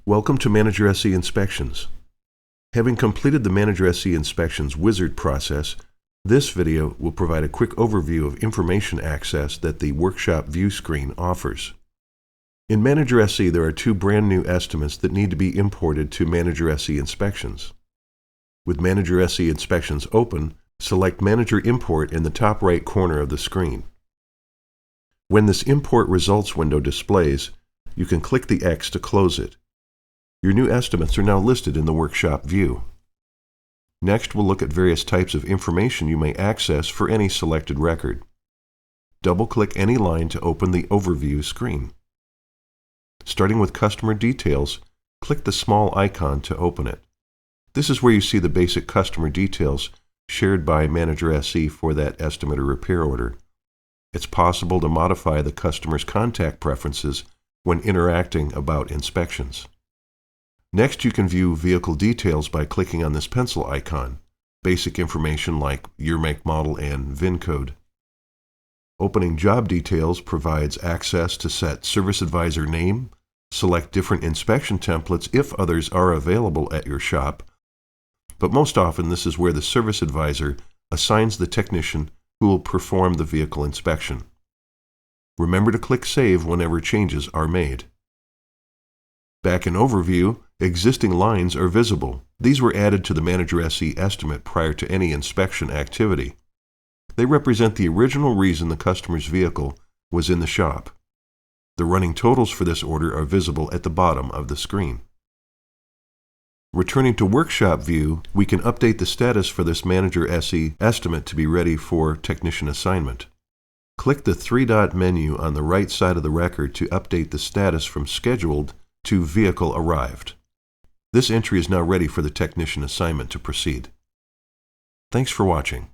Welcome to Manager SE Inspections. Having completed the Manager SE Inspections wizard process, this video will provide a quick overview of information access that the Workshop View screen offers. In Manager SE, there are two brand new estimates that need to be imported to Manager SE Inspections. With Manager SE Inspections open, select Manager Import in the top right corner of the screen. When this Import Results window displays, you can click the X to close it. Your new estimates are now listed in the Workshop view. Next, we'll look at various types of information you may access for any selected record. Double-click any line to open the Overview screen. Starting with Customer Details, click the small icon to open it. This is where you see the basic customer details shared by Manager SE for that estimator repair order. It's possible to modify the customer's contact preferences when interacting about inspections. Next, you can view vehicle details by clicking on this pencil icon, basic information like year, make, model, and VIN code. Opening Job Details provides access to set Service Advisor name, select different inspection templates if others are available at your shop, but most often this is where the Service Advisor assigns the technician who will perform the vehicle inspection. Remember to click Save whenever changes are made. Back in Overview, existing lines are visible. These were added to the Manager SE estimate prior to any inspection activity. They represent the original reason the customer's vehicle was in the shop. The running totals for this order are visible at the bottom of the screen. Returning to Workshop View, we can update the status for this Manager SE estimate to be ready for technician assignment. Click the three-dot menu on the right side of the record to update the status from Scheduled to Vehicle Arrived. This entry is now ready for the technician assignment to proceed. Thanks for watching.